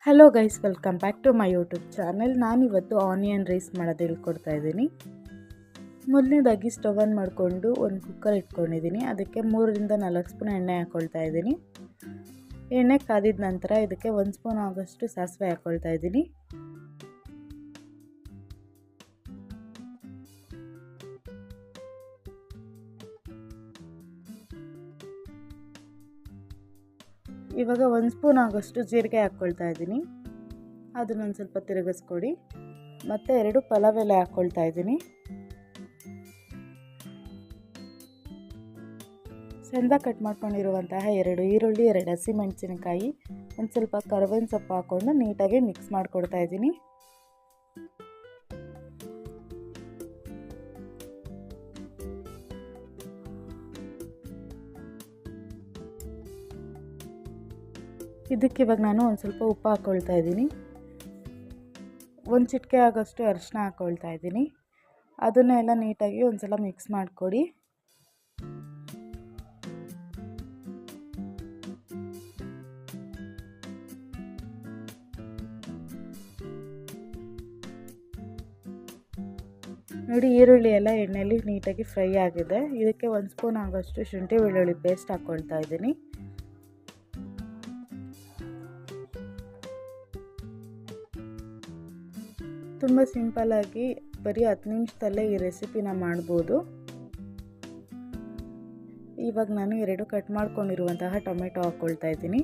Hello guys, welcome back to my YouTube channel. ನಾನಿವತ್ತು onion rice ಮಾಡೋದು ಹೇಳ್ಕೊಡ್ತಾ ಇದ್ದೀನಿ. ಮೊದಲನೇದಾಗಿ ಸ್ಟವ್ ಆನ್ ಮಾಡಿಕೊಂಡು ಒಂದು ಕುಕ್ಕರ್ ಇಟ್ಕೊಂಡಿದ್ದೀನಿ. ಅದಕ್ಕೆ 3-4 ಸ್ಪೂನ್ ಎಣ್ಣೆ ಹಾಕ್ಕೊಳ್ತಾ ಇದ್ದೀನಿ. ಎಣ್ಣೆ ಕಾದಿದ ನಂತರ ಇದಕ್ಕೆ 1 ಸ್ಪೂನ್ ಆಗೋಷ್ಟು ಸಾಸಿವೆ ಹಾಕ್ಕೊಳ್ತಾ ಇದ್ದೀನಿ. ಇವಾಗ 1 ಸ್ಪೂನ್ ಆಗೋಷ್ಟು ಜೀರಿಗೆ ಹಾಕ್ಕೊಳ್ತಾ ಇದ್ದೀನಿ. ಅದನ್ನೊಂದು ಸ್ವಲ್ಪ ತಿರುಗಿಸ್ಕೊಡಿ. ಮತ್ತು 2 ಪಲಾವ್ ಎಲೆ ಹಾಕ್ಕೊಳ್ತಾ ಇದ್ದೀನಿ. ಸಣ್ಣ ಕಟ್ ಮಾಡ್ಕೊಂಡಿರುವಂತಹ 2 ಈರುಳ್ಳಿ, 2 ಹಸಿಮೆಣಸಿನಕಾಯಿ, ಒಂದು ಸ್ವಲ್ಪ ಕರಿಬೇವಿನ ಸೊಪ್ಪು ಹಾಕ್ಕೊಂಡು ನೀಟಾಗಿ ಮಿಕ್ಸ್ ಮಾಡ್ಕೊಡ್ತಾ ಇದ್ದೀನಿ. ಇದಕ್ಕೆ ಇವಾಗ ನಾನು ಒಂದು ಸ್ವಲ್ಪ ಉಪ್ಪು ಹಾಕ್ಕೊಳ್ತಾ ಇದ್ದೀನಿ. 1 ಚಿಟಿಕೆ ಆಗೋಷ್ಟು ಅರಿಶಿನ ಹಾಕ್ಕೊಳ್ತಾ ಇದ್ದೀನಿ. ಅದನ್ನೆಲ್ಲ ನೀಟಾಗಿ ಒಂದು ಸಲ ಮಿಕ್ಸ್ ಮಾಡಿಕೊಡಿ. ನೋಡಿ, ಈರುಳ್ಳಿ ಎಲ್ಲ ಎಣ್ಣೆಯಲ್ಲಿ ನೀಟಾಗಿ ಫ್ರೈ ಆಗಿದೆ. ಇದಕ್ಕೆ 1 ಸ್ಪೂನ್ ಆಗೋಷ್ಟು ಶುಂಠಿ ಬೆಳ್ಳುಳ್ಳಿ ಪೇಸ್ಟ್ ಹಾಕ್ಕೊಳ್ತಾ ಇದ್ದೀನಿ. ತುಂಬ ಸಿಂಪಲ್ಲಾಗಿ ಬರೀ 10 ನಿಮಿಷದಲ್ಲೇ ಈ ರೆಸಿಪಿನ ಮಾಡ್ಬೋದು. ಇವಾಗ ನಾನು 2 ಕಟ್ ಮಾಡ್ಕೊಂಡಿರುವಂತಹ ಟೊಮೆಟೊ ಹಾಕ್ಕೊಳ್ತಾ ಇದ್ದೀನಿ.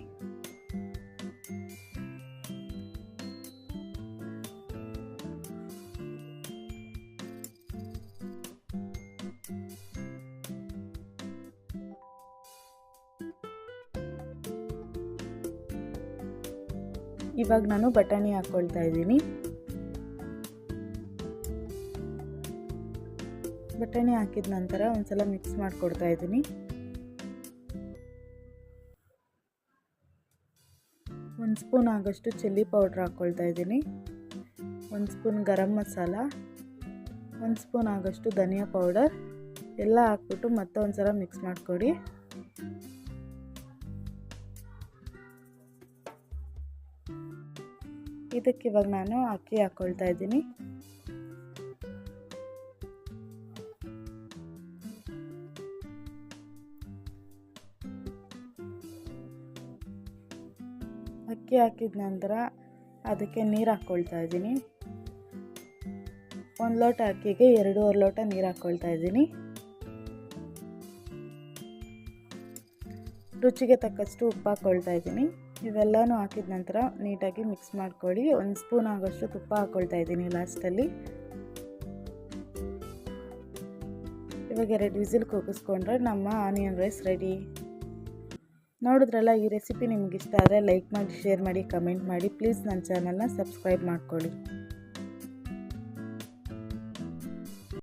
ಇವಾಗ ನಾನು ಬಟಾಣಿ ಹಾಕ್ಕೊಳ್ತಾ ಇದ್ದೀನಿ. ಬಟಾಣಿ ಹಾಕಿದ ನಂತರ ಒಂದ್ಸಲ ಮಿಕ್ಸ್ ಮಾಡಿಕೊಡ್ತಾ ಇದ್ದೀನಿ. 1 ಸ್ಪೂನ್ ಆಗೋಷ್ಟು ಚಿಲ್ಲಿ ಪೌಡ್ರ್ ಹಾಕ್ಕೊಳ್ತಾ ಇದ್ದೀನಿ. 1 ಸ್ಪೂನ್ ಗರಂ ಮಸಾಲ, 1 ಸ್ಪೂನ್ ಆಗೋಷ್ಟು ಧನಿಯಾ ಪೌಡರ್ ಎಲ್ಲ ಹಾಕ್ಬಿಟ್ಟು ಮತ್ತೆ ಒಂದ್ಸಲ ಮಿಕ್ಸ್ ಮಾಡಿಕೊಡಿ. ಇದಕ್ಕೆ ಇವಾಗ ನಾನು ಅಕ್ಕಿ ಹಾಕ್ಕೊಳ್ತಾ ಇದ್ದೀನಿ. ಅಕ್ಕಿ ಹಾಕಿದ ನಂತರ ಅದಕ್ಕೆ ನೀರು ಹಾಕ್ಕೊಳ್ತಾ ಇದ್ದೀನಿ. 1 ಲೋಟ ಅಕ್ಕಿಗೆ 2.5 ಲೋಟ ನೀರು ಹಾಕ್ಕೊಳ್ತಾ ಇದ್ದೀನಿ. ರುಚಿಗೆ ತಕ್ಕಷ್ಟು ಉಪ್ಪು ಹಾಕ್ಕೊಳ್ತಾ ಇದ್ದೀನಿ. ಇವೆಲ್ಲನೂ ಹಾಕಿದ ನಂತರ ನೀಟಾಗಿ ಮಿಕ್ಸ್ ಮಾಡ್ಕೊಳ್ಳಿ. 1 ಸ್ಪೂನ್ ಆಗೋಷ್ಟು ತುಪ್ಪ ಹಾಕ್ಕೊಳ್ತಾ ಇದ್ದೀನಿ ಲಾಸ್ಟಲ್ಲಿ. ಇವಾಗ 2 ವಿಸಿಲ್ ಕೂಗಿಸ್ಕೊಂಡ್ರೆ ನಮ್ಮ ಆನಿಯನ್ ರೈಸ್ ರೆಡಿ. ನೋಡಿದ್ರಲ್ಲ, ಈ ರೆಸಿಪಿ ನಿಮ್ಗೆ ಇಷ್ಟ ಆದರೆ ಲೈಕ್ ಮಾಡಿ, ಶೇರ್ ಮಾಡಿ, ಕಮೆಂಟ್ ಮಾಡಿ. ಪ್ಲೀಸ್ ನನ್ನ ಚಾನಲ್ನ ಸಬ್ಸ್ಕ್ರೈಬ್ ಮಾಡ್ಕೊಳ್ಳಿ.